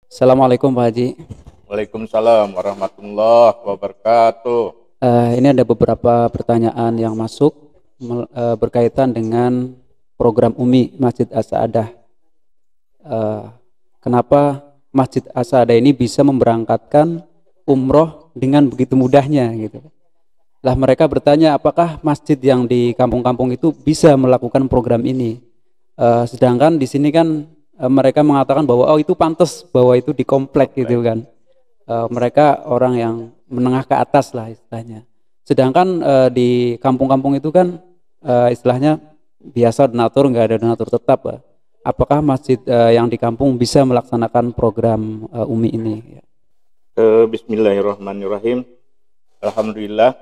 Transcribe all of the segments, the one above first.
Assalamualaikum Pak Haji. Waalaikumsalam warahmatullahi wabarakatuh. Ini ada beberapa pertanyaan yang masuk berkaitan dengan program UMI Masjid As-Saadah. Kenapa Masjid As-Saadah ini bisa memberangkatkan umroh dengan begitu mudahnya gitu. Lah mereka bertanya apakah masjid yang di kampung-kampung itu bisa melakukan program ini. Sedangkan di sini kan mereka mengatakan bahwa oh itu pantas bahwa itu di komplek gitu kan. Mereka orang yang menengah ke atas lah istilahnya. Sedangkan di kampung-kampung itu kan istilahnya biasa donatur, nggak ada donatur tetap. Apakah masjid yang di kampung bisa melaksanakan program UMI ini? Bismillahirrahmanirrahim. Alhamdulillah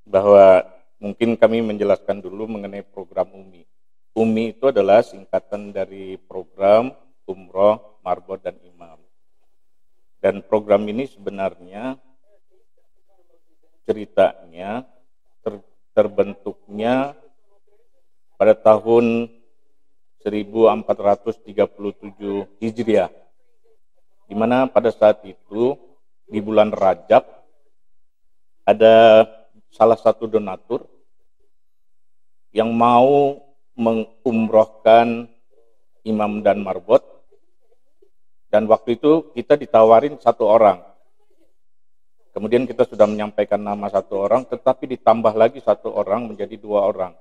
bahwa mungkin kami menjelaskan dulu mengenai program UMI. UMI itu adalah singkatan dari program Umroh, Marbot, dan Imam. Dan program ini sebenarnya ceritanya terbentuknya pada tahun 1437 Hijriah, di mana pada saat itu di bulan Rajab ada salah satu donatur yang mau mengumrohkan imam dan marbot, dan waktu itu kita ditawarin satu orang. Kemudian kita sudah menyampaikan nama satu orang, tetapi ditambah lagi satu orang menjadi dua orang.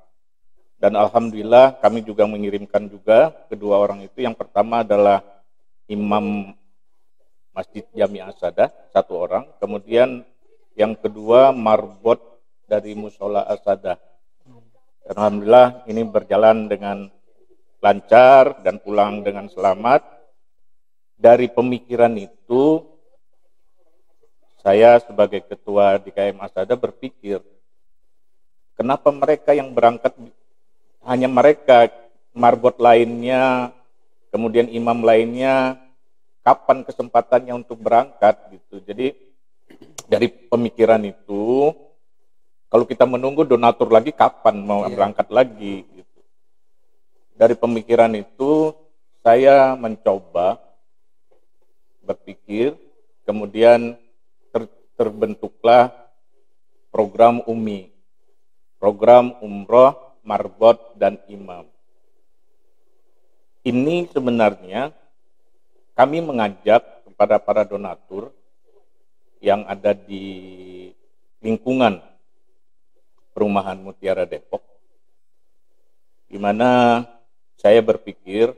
Dan alhamdulillah kami juga mengirimkan juga kedua orang itu. Yang pertama adalah imam Masjid Jami As-Saadah, satu orang. Kemudian yang kedua marbot dari Musola As-Saadah. Dan alhamdulillah ini berjalan dengan lancar dan pulang dengan selamat. Dari pemikiran itu, saya sebagai ketua DKM As-Saadah berpikir, kenapa mereka yang berangkat hanya mereka, marbot lainnya, kemudian imam lainnya, kapan kesempatannya untuk berangkat gitu. Jadi dari pemikiran itu, kalau kita menunggu donatur lagi kapan mau berangkat lagi gitu. Dari pemikiran itu saya mencoba berpikir, kemudian terbentuklah program UMI, program Umroh, Marbot, dan Imam. Ini sebenarnya kami mengajak kepada para donatur yang ada di lingkungan Perumahan Mutiara Depok, di mana saya berpikir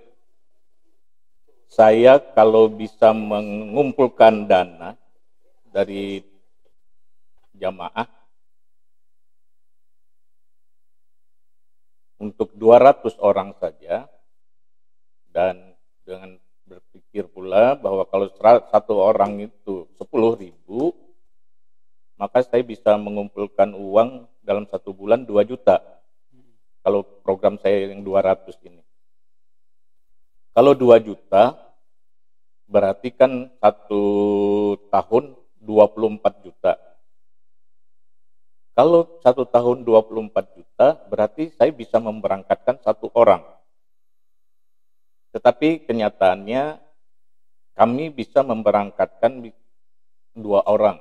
saya kalau bisa mengumpulkan dana dari jamaah untuk 200 orang saja, dan dengan berpikir pula bahwa kalau satu orang itu 10.000, maka saya bisa mengumpulkan uang dalam satu bulan 2 juta. Kalau program saya yang 200 ini. Kalau 2 juta, berarti kan satu tahun 24 juta. Kalau satu tahun 24 juta, berarti saya bisa memberangkatkan satu orang. Tetapi kenyataannya kami bisa memberangkatkan 2 orang.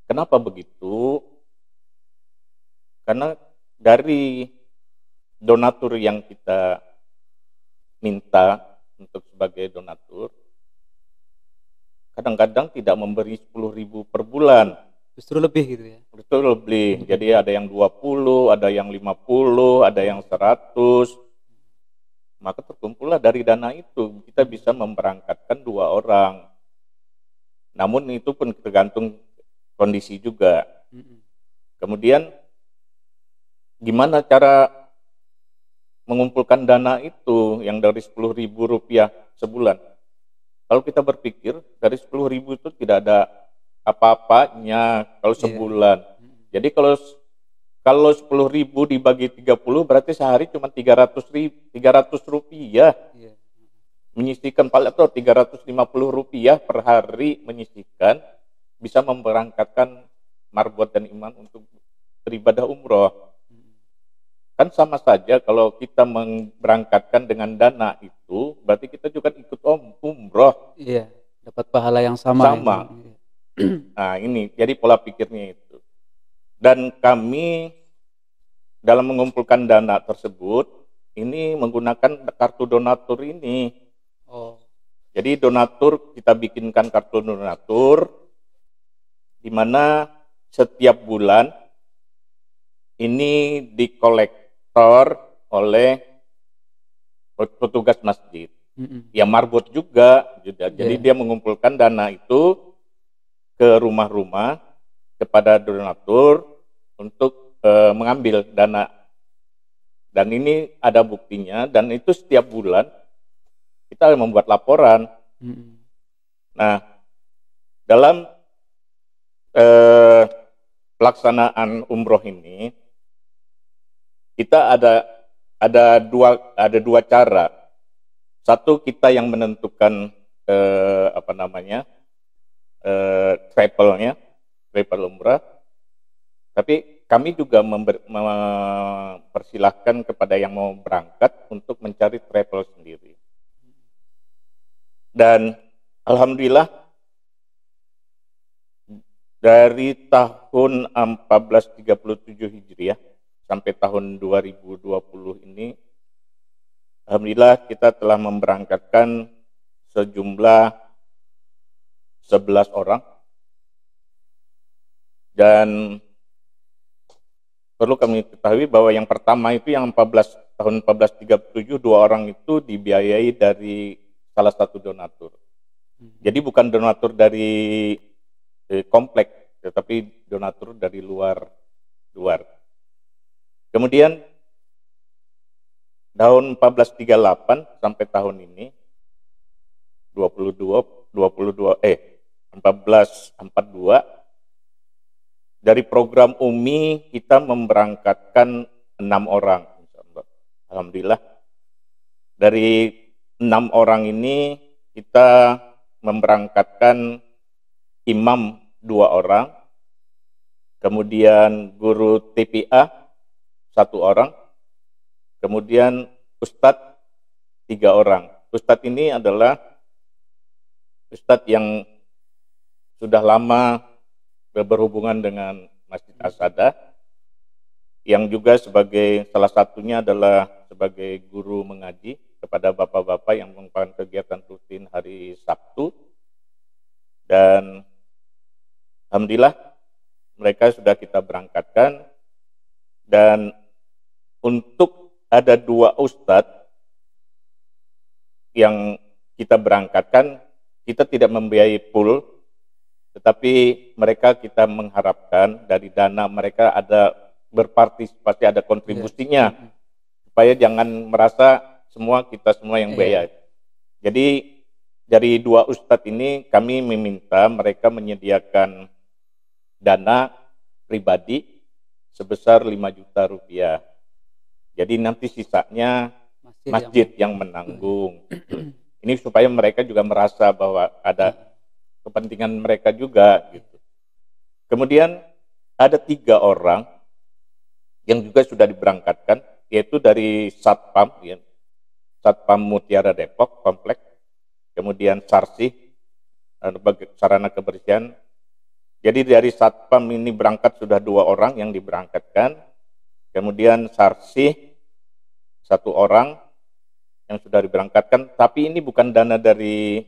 Kenapa begitu? Karena dari donatur yang kita minta untuk sebagai donatur, kadang-kadang tidak memberi 10.000 per bulan. Justru lebih gitu ya? Betul, lebih. Jadi ada yang 20, ada yang 50, ada yang 100. Maka terkumpullah dari dana itu, kita bisa memberangkatkan 2 orang. Namun itu pun tergantung kondisi juga. Kemudian gimana cara mengumpulkan dana itu yang dari 10.000 rupiah sebulan? Kalau kita berpikir dari 10.000 itu tidak ada apa-apanya kalau sebulan. Jadi kalau 10.000 dibagi 30 berarti sehari cuma 300 rupiah. Menyisihkan paling atau 350 rupiah per hari menyisihkan, bisa memberangkatkan marbot dan imam untuk beribadah umroh. Kan sama saja kalau kita memberangkatkan dengan dana itu, berarti kita juga ikut umroh. Iya, dapat pahala yang sama. Sama. Nah, ini jadi pola pikirnya itu. Dan kami dalam mengumpulkan dana tersebut, ini menggunakan kartu donatur ini. Oh. Jadi donatur, kita bikinkan kartu donatur, di mana setiap bulan ini dikolektor oleh petugas masjid. Ya marbot juga. Jadi dia mengumpulkan dana itu ke rumah-rumah kepada donatur untuk mengambil dana. Dan ini ada buktinya, dan itu setiap bulan kita membuat laporan. Nah, dalam pelaksanaan umroh ini kita ada dua cara. Satu, kita yang menentukan travel umrah. Tapi kami juga mempersilahkan kepada yang mau berangkat untuk mencari travel sendiri. Dan alhamdulillah dari tahun 1437 Hijriah sampai tahun 2020 ini, alhamdulillah kita telah memberangkatkan sejumlah 11 orang. Dan perlu kami ketahui bahwa yang pertama itu yang tahun 1437, 2 orang itu dibiayai dari salah satu donatur. Jadi bukan donatur dari komplek, tetapi donatur dari luar. Kemudian tahun 1438 sampai tahun ini 1442 dari program UMI kita memberangkatkan 6 orang. Alhamdulillah dari 6 orang ini kita memberangkatkan imam 2 orang, kemudian guru TPA 1 orang, kemudian ustadz 3 orang. Ustadz ini adalah ustadz yang sudah lama berhubungan dengan Masjid As-Sadah, yang juga sebagai salah satunya adalah sebagai guru mengaji kepada bapak-bapak yang melakukan kegiatan rutin hari Sabtu. Dan alhamdulillah mereka sudah kita berangkatkan. Dan untuk ada 2 ustadz yang kita berangkatkan, kita tidak membiayai full, tetapi mereka kita mengharapkan dari dana mereka ada berpartisipasi, ada kontribusinya, supaya jangan merasa kita semua yang biaya. Jadi dari 2 ustadz ini kami meminta mereka menyediakan dana pribadi sebesar 5 juta rupiah. Jadi nanti sisanya masjid yang menanggung. Ini supaya mereka juga merasa bahwa ada kepentingan mereka juga gitu. Kemudian ada 3 orang yang juga sudah diberangkatkan, yaitu dari Satpam, Satpam Mutiara Depok komplek, kemudian Sarsih sarana kebersihan. Jadi dari Satpam ini berangkat sudah 2 orang yang diberangkatkan, kemudian Sarsih 1 orang yang sudah diberangkatkan, tapi ini bukan dana dari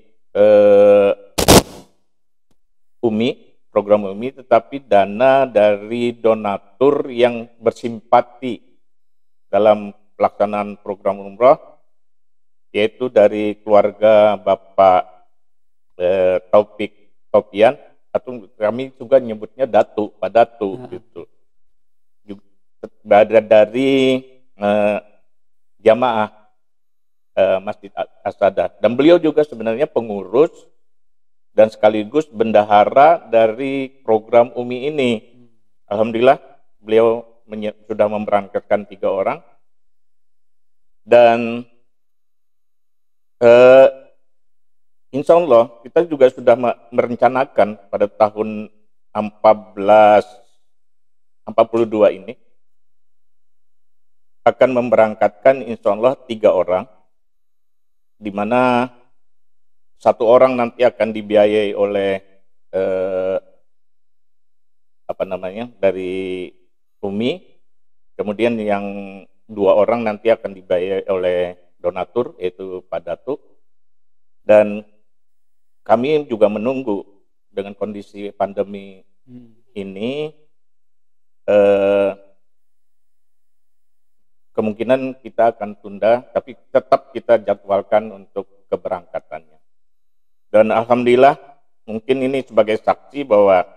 UMI, program UMI, tetapi dana dari donatur yang bersimpati dalam pelaksanaan program umroh, yaitu dari keluarga Bapak Taufik Topian, atau kami juga nyebutnya Datu, Pak Datu gitu. Dari jamaah Masjid As-Sadah, dan beliau juga sebenarnya pengurus dan sekaligus bendahara dari program UMI ini. Alhamdulillah beliau sudah memberangkatkan 3 orang, dan insya Allah kita juga sudah merencanakan pada tahun 1442 ini akan memberangkatkan insya Allah 3 orang, di mana satu orang nanti akan dibiayai oleh dari Umi, kemudian yang 2 orang nanti akan dibiayai oleh donatur, yaitu Pak Datuk. Dan kami juga menunggu dengan kondisi pandemi ini, kemungkinan kita akan tunda, tapi tetap kita jadwalkan untuk keberangkatannya. Dan alhamdulillah, mungkin ini sebagai saksi bahwa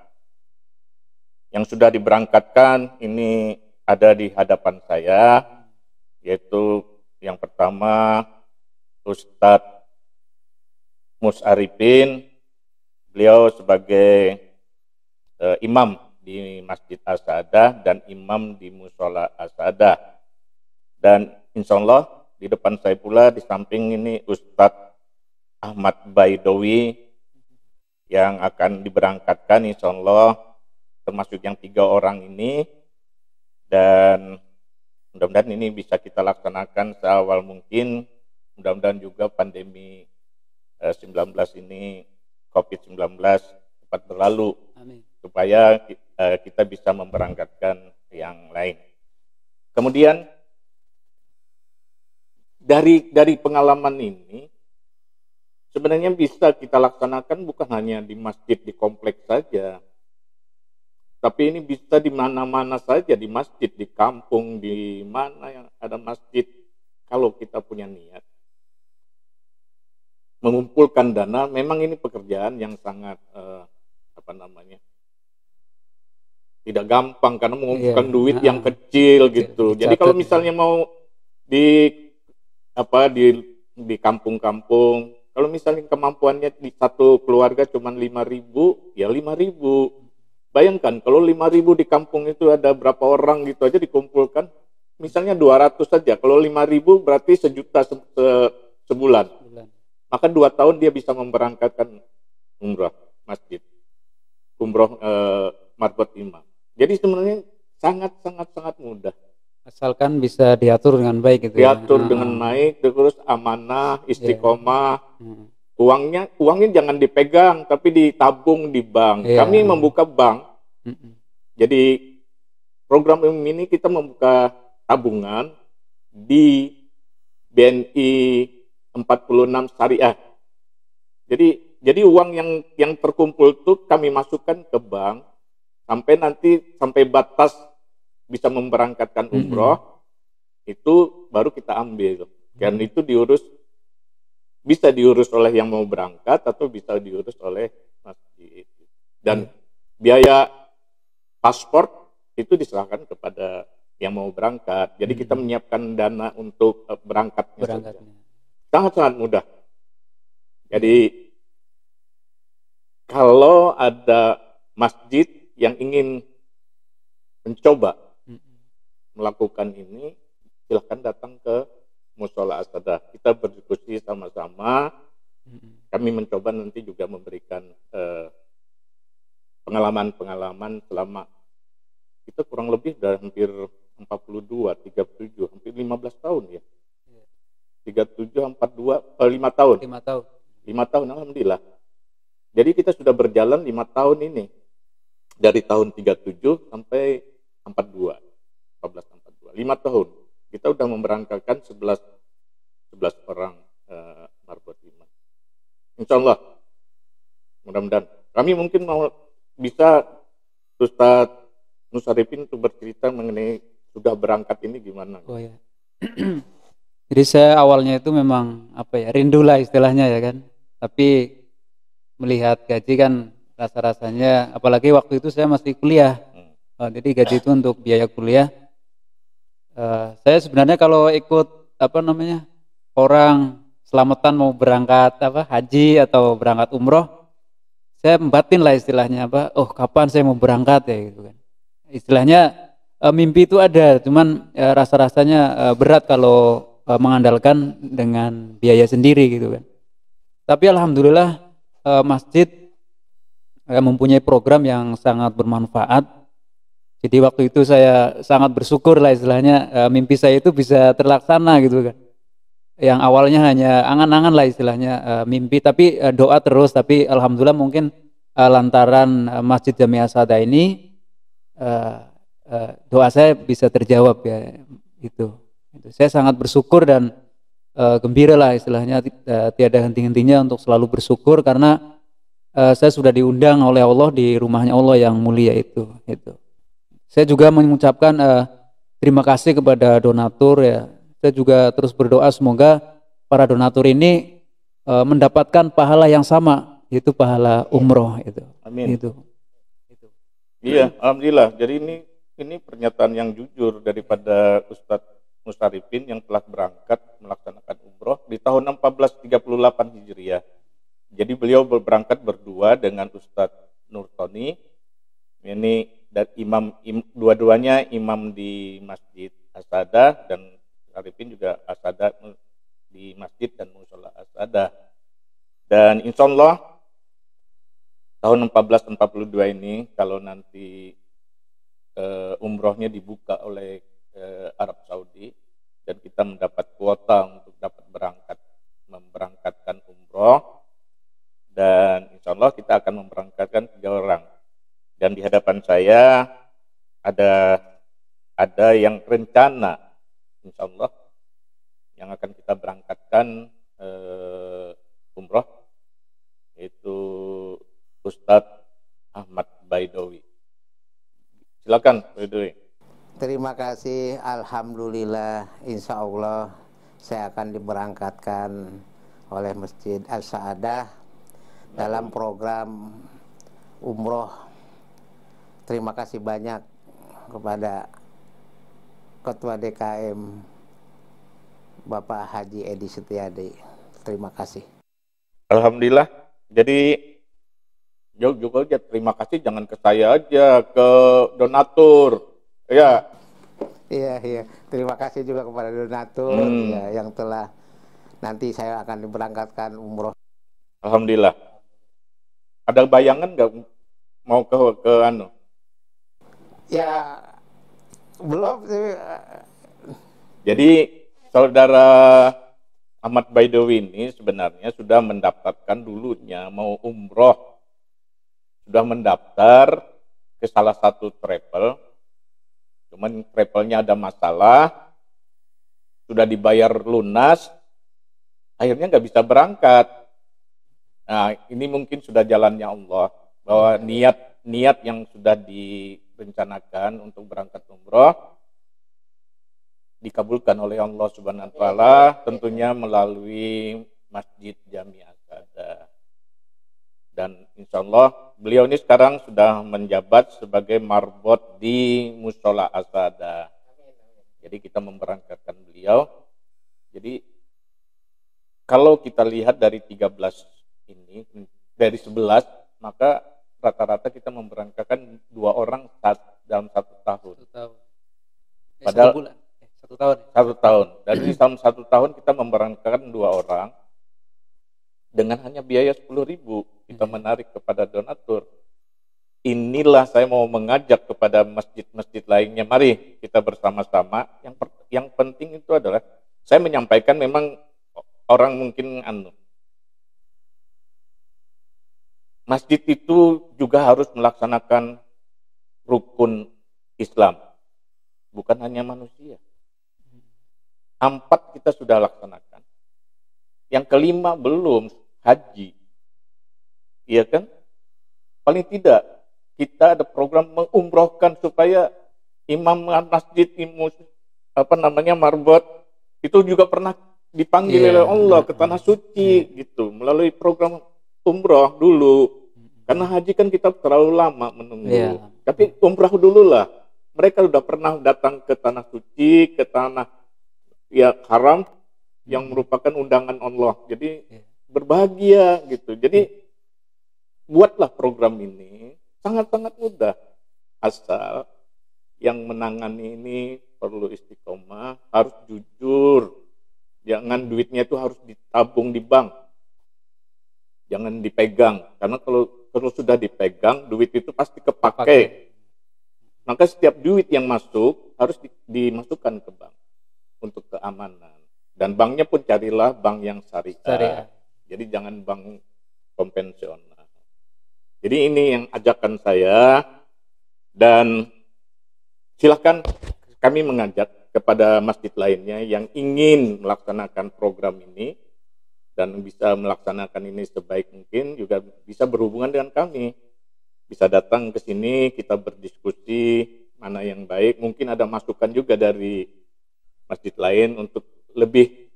yang sudah diberangkatkan ini ada di hadapan saya, yaitu yang pertama Ustadz Mus Arifin, beliau sebagai imam di Masjid As-Saadah dan imam di Musola As-Saadah. Dan insya Allah di depan saya pula di samping ini Ustadz Ahmad Baidowi yang akan diberangkatkan insya Allah, termasuk yang 3 orang ini. Dan mudah-mudahan ini bisa kita laksanakan seawal mungkin. Mudah-mudahan juga pandemi 19 ini, COVID-19 cepat berlalu. Amin. Supaya kita bisa memberangkatkan yang lain. Kemudian dari pengalaman ini sebenarnya bisa kita laksanakan bukan hanya di masjid di kompleks saja, tapi ini bisa di mana-mana saja, di masjid, di kampung, di mana yang ada masjid. Kalau kita punya niat mengumpulkan dana, memang ini pekerjaan yang sangat tidak gampang karena mengumpulkan duit yang kecil gitu. Jadi kalau misalnya mau di kampung-kampung, kalau misalnya kemampuannya di satu keluarga cuma 5.000, ya 5.000. Bayangkan kalau 5.000 di kampung itu ada berapa orang gitu aja dikumpulkan, misalnya 200 saja. Kalau 5.000 berarti 1 juta sebulan. Maka 2 tahun dia bisa memberangkatkan umrah masjid, umroh marbot imam. Jadi sebenarnya sangat mudah. Asalkan bisa diatur dengan baik gitu. Diatur dengan baik, terus amanah, istiqomah. Uangnya jangan dipegang, tapi ditabung di bank. Kami membuka bank. Jadi program ini kita membuka tabungan di BNI 46 Syariah. Jadi uang yang terkumpul itu kami masukkan ke bank sampai batas bisa memberangkatkan umroh, itu baru kita ambil. Dan itu bisa diurus oleh yang mau berangkat atau bisa diurus oleh masjid. Dan biaya paspor itu diserahkan kepada yang mau berangkat. Jadi kita menyiapkan dana untuk berangkatnya. Sangat mudah. Jadi kalau ada masjid yang ingin mencoba melakukan ini, silahkan datang ke Musola As-Saadah. Kita berdiskusi sama-sama. Kami mencoba nanti juga memberikan pengalaman-pengalaman selama kita kurang lebih sudah hampir 42, 37, hampir 15 tahun ya. 37, 42, 5 tahun. 5 tahun. 5 tahun, alhamdulillah. Jadi kita sudah berjalan 5 tahun ini. Dari tahun 37 sampai 42. 5 tahun. Kita sudah memberangkatkan 11 orang marbot imam. Insya Allah. Mudah-mudahan. Kami mungkin bisa Ustaz Mus Arifin untuk bercerita mengenai sudah berangkat ini gimana. Oh ya. Jadi saya awalnya itu memang rindu lah istilahnya ya kan. Tapi melihat gaji kan rasa-rasanya, apalagi waktu itu saya masih kuliah. Jadi gaji itu untuk biaya kuliah. Saya sebenarnya kalau ikut orang selamatan mau berangkat haji atau berangkat umroh, saya membatin lah istilahnya kapan saya mau berangkat ya gitu kan. Istilahnya mimpi itu ada, cuman rasa-rasanya berat kalau mengandalkan dengan biaya sendiri gitu kan. Tapi alhamdulillah masjid mempunyai program yang sangat bermanfaat. Jadi waktu itu saya sangat bersyukur lah istilahnya, mimpi saya itu bisa terlaksana gitu kan. yang awalnya hanya angan-angan lah istilahnya, mimpi, tapi doa terus, tapi alhamdulillah mungkin lantaran Masjid Jami Asada ini eh, doa saya bisa terjawab ya, itu. Saya sangat bersyukur dan gembira lah istilahnya, tiada henti-hentinya untuk selalu bersyukur karena saya sudah diundang oleh Allah di rumahnya Allah yang mulia itu. Saya juga mengucapkan terima kasih kepada donatur ya. Saya juga terus berdoa semoga para donatur ini mendapatkan pahala yang sama, yaitu pahala umroh itu. Amin. Itu. Iya, alhamdulillah. Jadi ini pernyataan yang jujur daripada Ustadz Musarifin yang telah berangkat melaksanakan umroh di tahun 1438 Hijriah. Jadi beliau berangkat berdua dengan Ustadz Nurtoni. Ini dan dua-duanya imam di Masjid Asada, dan Arifin juga Asada di masjid dan musola Asada. Dan insya Allah tahun 1442 ini kalau nanti umrohnya dibuka oleh Arab Saudi dan kita mendapat kuota untuk dapat memberangkatkan umroh, dan insya Allah kita akan memberangkatkan 3 orang. Dan di hadapan saya ada yang rencana insya Allah yang akan kita berangkatkan umroh, yaitu Ustadz Ahmad Baidowi. Silakan Baidowi. Terima kasih, alhamdulillah, insya Allah saya akan diberangkatkan oleh Masjid As-Sa'adah dalam program umroh. Terima kasih banyak kepada Ketua DKM Bapak Haji Edi Setiadi. Terima kasih. Alhamdulillah. Jadi juga aja terima kasih, jangan ke saya aja, ke donatur. Ya. Iya. Terima kasih juga kepada donatur ya, yang telah nanti saya akan diberangkatkan umroh. Alhamdulillah. Ada bayangan nggak mau ke anu? Ya belum sih. Jadi saudara Ahmad Baidowi ini sebenarnya sudah mendaftarkan dulunya mau umroh, sudah mendaftar ke salah satu travel, cuman travelnya ada masalah, sudah dibayar lunas, akhirnya nggak bisa berangkat. Nah ini mungkin sudah jalannya Allah, bahwa niat yang sudah direncanakan untuk berangkat umroh dikabulkan oleh Allah Subhanahu wa taala, tentunya melalui Masjid Jami Asada. Dan insya Allah beliau ini sekarang sudah menjabat sebagai marbot di Musola Asada. Jadi kita memberangkatkan beliau. Jadi kalau kita lihat dari 13 ini, dari 11, maka rata-rata kita memberangkatkan 2 orang dalam 1 tahun. 1 tahun. Padahal 1 bulan. 1 tahun. 1 tahun. Dan di dalam 1 tahun kita memberangkatkan 2 orang dengan hanya biaya 10.000 kita menarik kepada donatur. Inilah saya mau mengajak kepada masjid-masjid lainnya, mari kita bersama-sama. Yang penting itu adalah saya menyampaikan, memang orang mungkin masjid itu juga harus melaksanakan rukun Islam, bukan hanya manusia. 4 kita sudah laksanakan. Yang kelima belum, haji. Iya kan? Paling tidak kita ada program mengumrohkan supaya imam masjid, marbot itu juga pernah dipanggil oleh Allah ke tanah suci gitu, melalui program umroh dulu. Karena haji kan kita terlalu lama menunggu. Tapi umroh dulu lah. Mereka sudah pernah datang ke tanah suci, ke tanah haram yang merupakan undangan Allah. Jadi berbahagia gitu. Jadi buatlah program ini, sangat-sangat mudah. Asal yang menangani ini perlu istiqomah, harus jujur. Jangan duitnya itu harus ditabung di bank. Jangan dipegang, karena kalau sudah dipegang, duit itu pasti kepake. Maka setiap duit yang masuk harus dimasukkan ke bank untuk keamanan. Dan banknya pun carilah bank yang syariah. Syariah. Jadi jangan bank konvensional. Jadi ini yang ajakan saya, dan silahkan kami mengajak kepada masjid lainnya yang ingin melaksanakan program ini dan bisa melaksanakan ini sebaik mungkin, juga bisa berhubungan dengan kami. Bisa datang ke sini, kita berdiskusi mana yang baik. Mungkin ada masukan juga dari masjid lain untuk lebih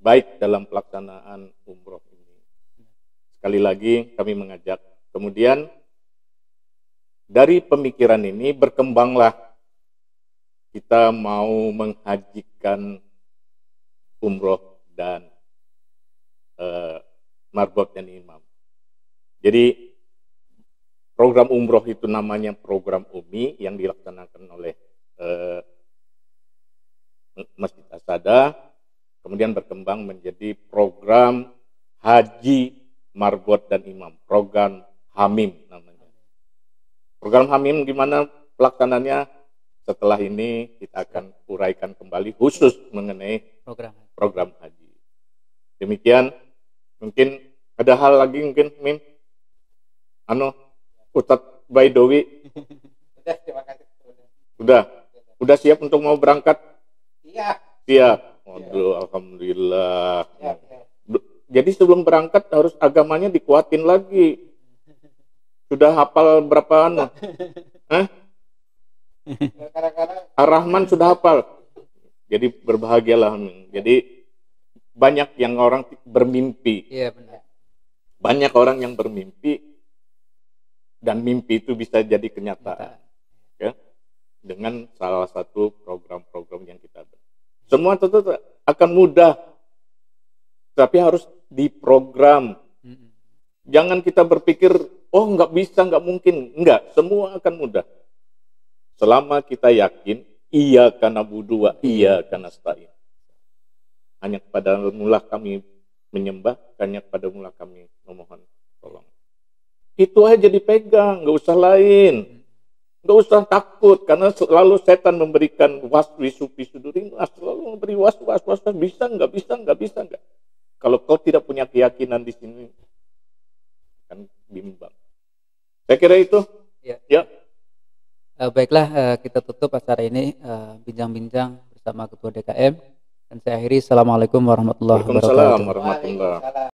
baik dalam pelaksanaan umroh ini. Sekali lagi kami mengajak. Kemudian dari pemikiran ini berkembanglah kita mau menghajikan umroh dan marbot dan imam. Jadi program umroh itu namanya program UMI yang dilaksanakan oleh Masjid Asada, kemudian berkembang menjadi program haji, marbot dan imam, program Hamim namanya. Program Hamim gimana pelaksanaannya? Setelah ini kita akan uraikan kembali khusus mengenai program haji. Demikian, mungkin ada hal lagi mungkin Mim? Ustadz Baidowi. Udah siap untuk mau berangkat? Siap. Waduh, alhamdulillah. Jadi sebelum berangkat harus agamanya dikuatin lagi. Sudah hafal berapa Ar-Rahman sudah hafal. Jadi berbahagialah. Jadi banyak yang orang bermimpi. Iya benar. Banyak orang yang bermimpi dan mimpi itu bisa jadi kenyataan. Ya. Dengan salah satu program-program yang kita buat. Semua tentu akan mudah. Tapi harus diprogram. Jangan kita berpikir, oh nggak bisa, nggak mungkin. Enggak, semua akan mudah. Selama kita yakin, iya karena budua, iya karena nasta'in. Hanya kepada mula kami menyembah, hanya kepada mula kami memohon tolong. Itu aja dipegang, nggak usah lain. Nggak usah takut, karena selalu setan memberikan waswisu fisudurin, selalu memberi was-was, bisa nggak. Kalau kau tidak punya keyakinan di sini, akan bimbang. Saya kira itu. Ya. Baiklah, kita tutup acara ini bincang-bincang bersama Ketua DKM, dan saya akhiri. Assalamualaikum warahmatullahi wabarakatuh. Waalaikumsalam warahmatullahi wabarakatuh.